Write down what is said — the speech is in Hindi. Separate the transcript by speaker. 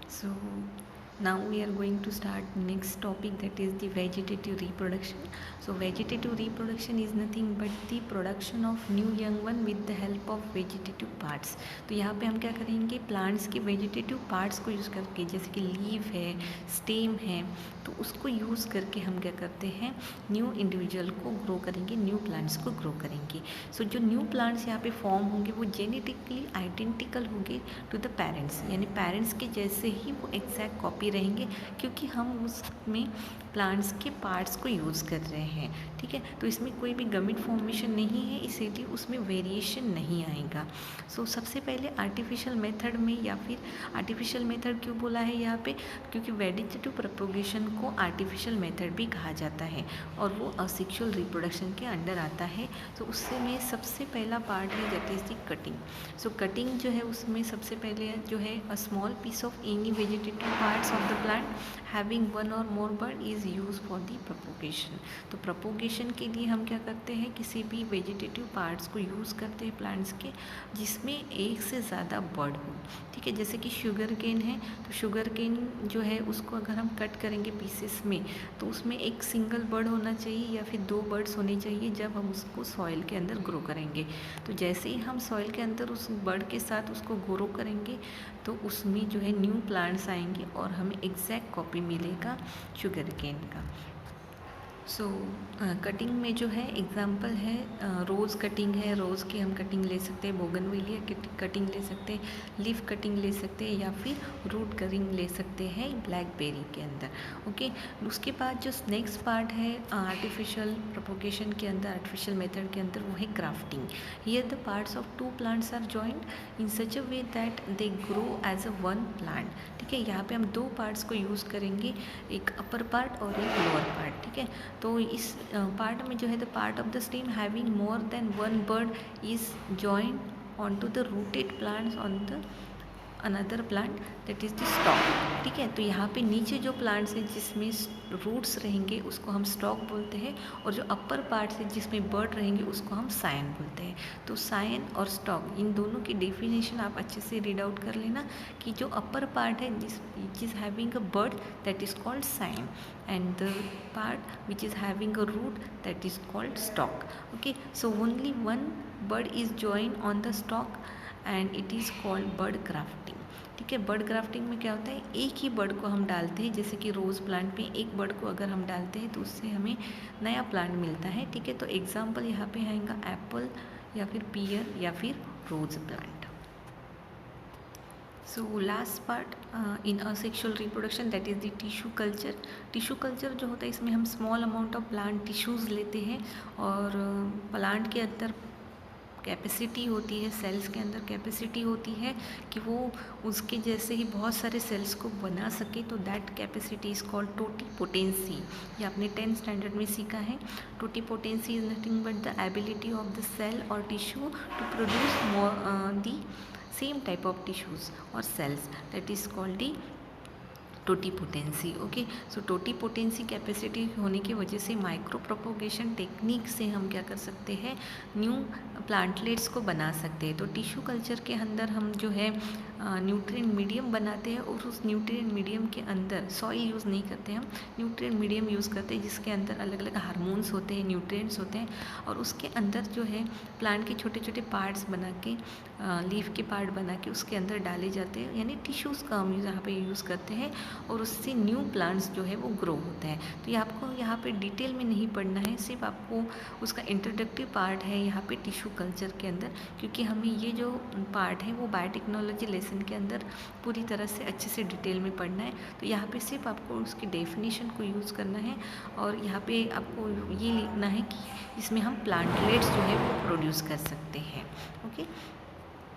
Speaker 1: So now we are going to start next topic, that is the vegetative reproduction. So vegetative reproduction is nothing but the production of new young one with the help of vegetative parts. तो यहाँ पे हम क्या करेंगे, प्लांट्स के वेजिटेटिव पार्ट्स को यूज़ करके, जैसे कि लीव है, स्टेम है, तो उसको यूज़ करके हम क्या करते हैं, न्यू इंडिविजुअल को ग्रो करेंगे, न्यू प्लांट्स को ग्रो करेंगे. सो जो न्यू प्लांट्स यहाँ पे फॉर्म होंगे वो जेनेटिकली आइडेंटिकल होंगे टू द पेरेंट्स, यानी पेरेंट्स के जैसे ही वो एग्जैक्ट कॉपी रहेंगे, क्योंकि हम उसमें प्लांट्स के पार्ट्स को यूज़ कर रहे हैं. ठीक है, तो इसमें कोई भी गमीट फॉर्मेशन नहीं है, इसीलिए उसमें वेरिएशन नहीं आएगा. सो सबसे पहले आर्टिफिशियल मेथड में, या फिर आर्टिफिशियल मेथड क्यों बोला है यहाँ पे, क्योंकि वेजिटेटिव प्रोपोगेशन को आर्टिफिशियल मेथड भी कहा जाता है और वो असेक्सुअल रिप्रोडक्शन के अंडर आता है. तो उससे में सबसे पहला पार्ट है that is the cutting. So cutting जो है उसमें सबसे पहले जो है a small piece of any vegetative parts of the plant having one or more bud is use for the propagation. तो प्रोपोगेशन के लिए हम क्या करते हैं, किसी भी वेजिटेटिव पार्ट्स को यूज़ करते हैं प्लांट्स के जिसमें एक से ज़्यादा बर्ड हो. ठीक है, जैसे कि शुगर केन है, तो शुगर केन जो है उसको अगर हम कट करेंगे पीसेस में, तो उसमें एक सिंगल बर्ड होना चाहिए या फिर 2 बर्ड्स होने चाहिए जब हम उसको सॉइल के अंदर ग्रो करेंगे. तो जैसे ही हम सॉइल के अंदर उस बर्ड के साथ उसको ग्रो करेंगे तो उसमें जो है न्यू प्लांट्स आएंगे और हमें एग्जैक्ट कॉपी मिलेगा शुगर केन का. सो कटिंग में जो है एग्जांपल है, रोज़ कटिंग है, रोज़ की हम कटिंग ले सकते हैं, बोगनविलिया की कटिंग ले सकते हैं, लीफ कटिंग ले सकते हैं, या फिर रूट कटिंग ले सकते हैं ब्लैकबेरी के अंदर. ओके, उसके बाद जो नेक्स्ट पार्ट है आर्टिफिशियल प्रोपोगेशन के अंदर, आर्टिफिशियल मेथड के अंदर, वो है grafting. Here the parts of 2 plants are joined in such a way that they grow as a one plant. ठीक है, यहाँ पे हम 2 पार्ट्स को यूज़ करेंगे, एक अपर पार्ट और एक लोअर पार्ट. ठीक है, तो इस पार्ट में जो है the part of the stem having more than one bud is joined on to the rooted plants on the another plant that is the stock. ठीक है, तो यहाँ पे नीचे जो प्लांट्स हैं जिसमें रूट्स रहेंगे उसको हम स्टॉक बोलते हैं, और जो अपर पार्ट है जिसमें बर्ड रहेंगे उसको हम सायन बोलते हैं. तो सायन और स्टॉक, इन दोनों की डेफिनेशन आप अच्छे से रीड आउट कर लेना कि जो अपर पार्ट है which is having a bud that is called scion, and the part which is having a root that is called stalk. Okay, so only one bud is joined on the stalk and it is called bud grafting. ठीक है, बर्ड ग्राफ्टिंग में क्या होता है, एक ही बर्ड को हम डालते हैं, जैसे कि रोज़ प्लांट में एक बर्ड को अगर हम डालते हैं तो उससे हमें नया प्लांट मिलता है. ठीक है, तो एग्जाम्पल यहाँ पे आएगा एप्पल या फिर पियर या फिर rose plant. So last part in asexual reproduction, that is the tissue culture. Tissue culture जो होता है इसमें हम small amount of plant tissues लेते हैं और प्लांट के अंदर कैपेसिटी होती है, सेल्स के अंदर कैपेसिटी होती है कि वो उसके जैसे ही बहुत सारे सेल्स को बना सके, तो that capacity is called totipotency. ये आपने 10th स्टैंडर्ड में सीखा है. Totipotency is nothing but the ability of the cell or tissue to produce the same type of tissues or cells, that is called the totipotency. Okay, so totipotency capacity होने की वजह से माइक्रो प्रोपोगेशन टेक्निक से हम क्या कर सकते हैं, न्यू प्लांटलेट्स को बना सकते हैं. तो टिश्यू कल्चर के अंदर हम जो है न्यूट्रिएंट मीडियम बनाते हैं, और उस न्यूट्रिएंट मीडियम के अंदर सॉइल यूज़ नहीं करते, हम न्यूट्रिएंट मीडियम यूज़ करते हैं जिसके अंदर अलग अलग हार्मोन्स होते हैं, न्यूट्रिएंट्स होते हैं, और उसके अंदर जो है प्लांट के छोटे छोटे पार्ट्स बना के, लीफ के पार्ट बना के उसके अंदर डाले जाते हैं, यानी टिश्यूज़ का हम यहाँ पे यूज़ करते हैं, और उससे न्यू प्लांट्स जो है वो ग्रो होते हैं. तो ये आपको यहाँ पे डिटेल में नहीं पढ़ना है, सिर्फ आपको उसका इंट्रोडक्टिव पार्ट है यहाँ पे टिश्यू कल्चर के अंदर, क्योंकि हमें ये जो पार्ट है वो बायोटेक्नोलॉजी लेसन के अंदर पूरी तरह से अच्छे से डिटेल में पढ़ना है. तो यहाँ पे सिर्फ आपको उसकी डेफिनेशन को यूज़ करना है, और यहाँ पे आपको ये लिखना है कि इसमें हम प्लांटलेट्स जो है वो प्रोड्यूस कर सकते हैं. ओके.